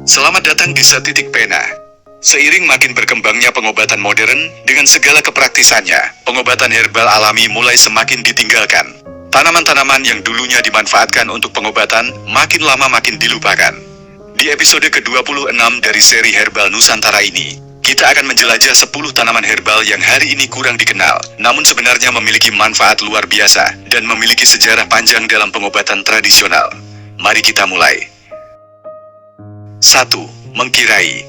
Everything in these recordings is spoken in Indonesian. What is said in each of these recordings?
Selamat datang di Setitik Pena. Seiring makin berkembangnya pengobatan modern dengan segala kepraktisannya, pengobatan herbal alami mulai semakin ditinggalkan. Tanaman-tanaman yang dulunya dimanfaatkan untuk pengobatan makin lama makin dilupakan. Di episode ke-26 dari seri Herbal Nusantara ini, kita akan menjelajah 10 tanaman herbal yang hari ini kurang dikenal, namun sebenarnya memiliki manfaat luar biasa dan memiliki sejarah panjang dalam pengobatan tradisional. Mari kita mulai. 1. Mengkirai.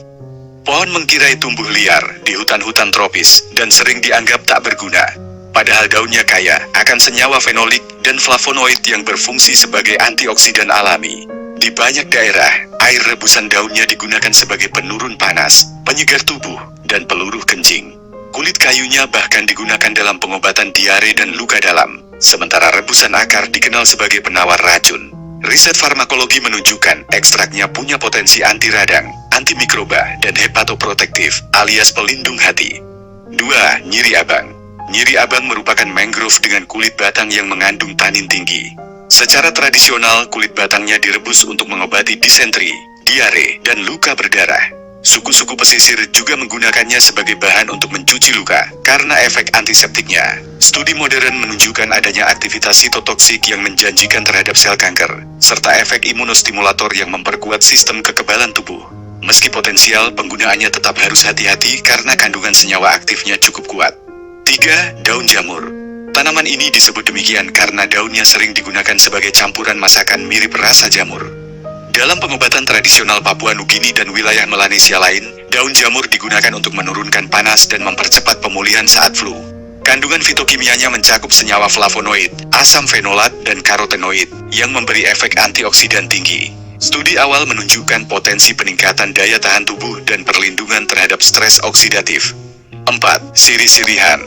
Pohon mengkirai tumbuh liar di hutan-hutan tropis dan sering dianggap tak berguna. Padahal daunnya kaya akan senyawa fenolik dan flavonoid yang berfungsi sebagai antioksidan alami. Di banyak daerah, air rebusan daunnya digunakan sebagai penurun panas, penyegar tubuh, dan peluruh kencing. Kulit kayunya bahkan digunakan dalam pengobatan diare dan luka dalam, sementara rebusan akar dikenal sebagai penawar racun. Riset farmakologi menunjukkan ekstraknya punya potensi anti radang, antimikroba, dan hepatoprotektif alias pelindung hati. 2. Nyiri abang. Nyiri abang merupakan mangrove dengan kulit batang yang mengandung tanin tinggi. Secara tradisional, kulit batangnya direbus untuk mengobati disentri, diare, dan luka berdarah. Suku-suku pesisir juga menggunakannya sebagai bahan untuk mencuci luka karena efek antiseptiknya. Studi modern menunjukkan adanya aktivitas sitotoksik yang menjanjikan terhadap sel kanker, serta efek imunostimulator yang memperkuat sistem kekebalan tubuh. Meski potensial, penggunaannya tetap harus hati-hati karena kandungan senyawa aktifnya cukup kuat. 3. Daun jamur. Tanaman ini disebut demikian karena daunnya sering digunakan sebagai campuran masakan mirip rasa jamur. Dalam pengobatan tradisional Papua Nugini dan wilayah Melanesia lain, daun jamur digunakan untuk menurunkan panas dan mempercepat pemulihan saat flu. Kandungan fitokimianya mencakup senyawa flavonoid, asam fenolat, dan karotenoid, yang memberi efek antioksidan tinggi. Studi awal menunjukkan potensi peningkatan daya tahan tubuh dan perlindungan terhadap stres oksidatif. 4. Sirih-sirihan.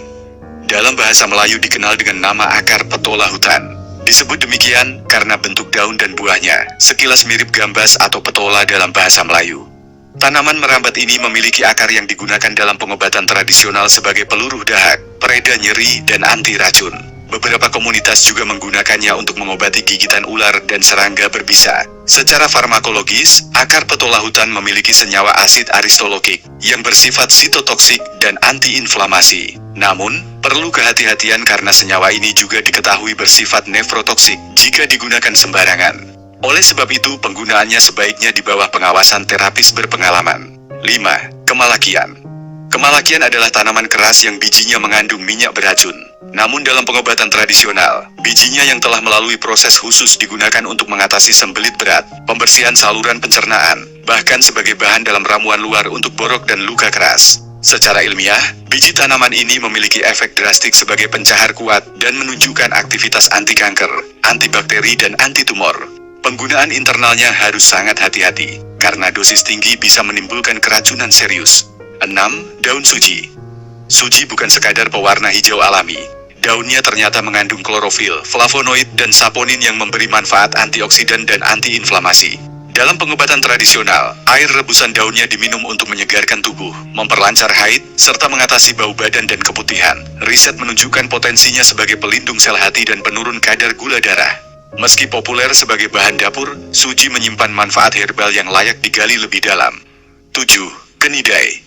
Dalam bahasa Melayu dikenal dengan nama akar petola hutan. Disebut demikian karena bentuk daun dan buahnya sekilas mirip gambas atau petola dalam bahasa Melayu. Tanaman merambat ini memiliki akar yang digunakan dalam pengobatan tradisional sebagai peluruh dahak, pereda nyeri, dan anti racun. Beberapa komunitas juga menggunakannya untuk mengobati gigitan ular dan serangga berbisa. Secara farmakologis, akar petola hutan memiliki senyawa asid aristolokik yang bersifat sitotoksik dan antiinflamasi. Namun, perlu kehati-hatian karena senyawa ini juga diketahui bersifat nefrotoksik jika digunakan sembarangan. Oleh sebab itu, penggunaannya sebaiknya di bawah pengawasan terapis berpengalaman. 5. Kemalakian. Kemalakian adalah tanaman keras yang bijinya mengandung minyak beracun. Namun dalam pengobatan tradisional, bijinya yang telah melalui proses khusus digunakan untuk mengatasi sembelit berat, pembersihan saluran pencernaan, bahkan sebagai bahan dalam ramuan luar untuk borok dan luka keras. Secara ilmiah, biji tanaman ini memiliki efek drastik sebagai pencahar kuat dan menunjukkan aktivitas anti kanker, antibakteri, dan anti-tumor. Penggunaan internalnya harus sangat hati-hati, karena dosis tinggi bisa menimbulkan keracunan serius. 6. Daun suji. Suji bukan sekadar pewarna hijau alami. Daunnya ternyata mengandung klorofil, flavonoid, dan saponin yang memberi manfaat antioksidan dan antiinflamasi. Dalam pengobatan tradisional, air rebusan daunnya diminum untuk menyegarkan tubuh, memperlancar haid, serta mengatasi bau badan dan keputihan. Riset menunjukkan potensinya sebagai pelindung sel hati dan penurun kadar gula darah. Meski populer sebagai bahan dapur, suji menyimpan manfaat herbal yang layak digali lebih dalam. 7. Kenidai.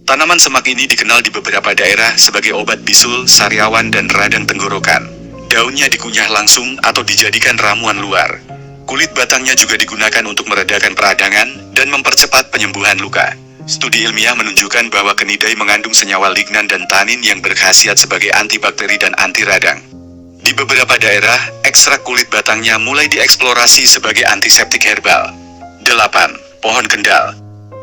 Tanaman semak ini dikenal di beberapa daerah sebagai obat bisul, sariawan, dan radang tenggorokan. Daunnya dikunyah langsung atau dijadikan ramuan luar. Kulit batangnya juga digunakan untuk meredakan peradangan dan mempercepat penyembuhan luka. Studi ilmiah menunjukkan bahwa kenidai mengandung senyawa lignan dan tanin yang berkhasiat sebagai antibakteri dan anti radang. Di beberapa daerah, ekstrak kulit batangnya mulai dieksplorasi sebagai antiseptik herbal. 8. Pohon kendal.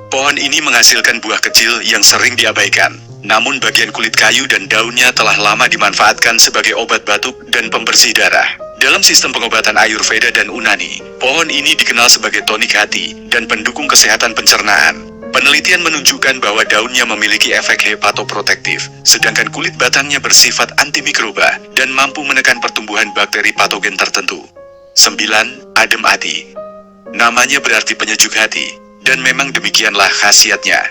Pohon ini menghasilkan buah kecil yang sering diabaikan. Namun bagian kulit kayu dan daunnya telah lama dimanfaatkan sebagai obat batuk dan pembersih darah. Dalam sistem pengobatan Ayurveda dan Unani, pohon ini dikenal sebagai tonik hati dan pendukung kesehatan pencernaan. Penelitian menunjukkan bahwa daunnya memiliki efek hepatoprotektif, sedangkan kulit batangnya bersifat antimikroba dan mampu menekan pertumbuhan bakteri patogen tertentu. 9. Adem hati. Namanya berarti penyejuk hati, dan memang demikianlah khasiatnya.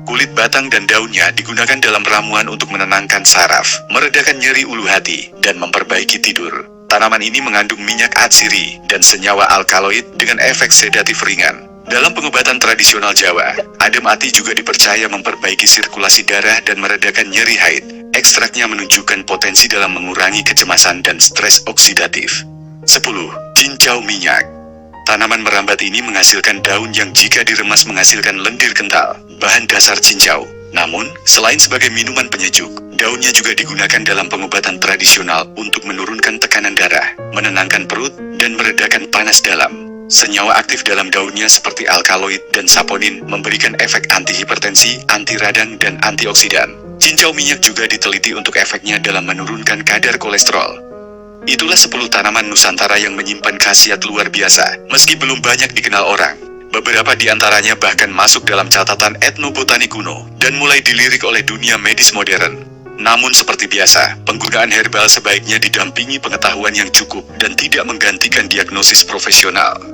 Kulit batang dan daunnya digunakan dalam ramuan untuk menenangkan saraf, meredakan nyeri ulu hati, dan memperbaiki tidur. Tanaman ini mengandung minyak atsiri dan senyawa alkaloid dengan efek sedatif ringan. Dalam pengobatan tradisional Jawa, adem ati juga dipercaya memperbaiki sirkulasi darah dan meredakan nyeri haid. Ekstraknya menunjukkan potensi dalam mengurangi kecemasan dan stres oksidatif. 10. Cincau minyak. Tanaman merambat ini menghasilkan daun yang jika diremas menghasilkan lendir kental, bahan dasar cincau. Namun, selain sebagai minuman penyejuk, daunnya juga digunakan dalam pengobatan tradisional untuk menurunkan tekanan darah, menenangkan perut, dan meredakan panas dalam. Senyawa aktif dalam daunnya seperti alkaloid dan saponin memberikan efek antihipertensi, anti radang, dan antioksidan. Cincau minyak juga diteliti untuk efeknya dalam menurunkan kadar kolesterol. Itulah 10 tanaman Nusantara yang menyimpan khasiat luar biasa, meski belum banyak dikenal orang. Beberapa di antaranya bahkan masuk dalam catatan etnobotani kuno, dan mulai dilirik oleh dunia medis modern. Namun seperti biasa, penggunaan herbal sebaiknya didampingi pengetahuan yang cukup dan tidak menggantikan diagnosis profesional.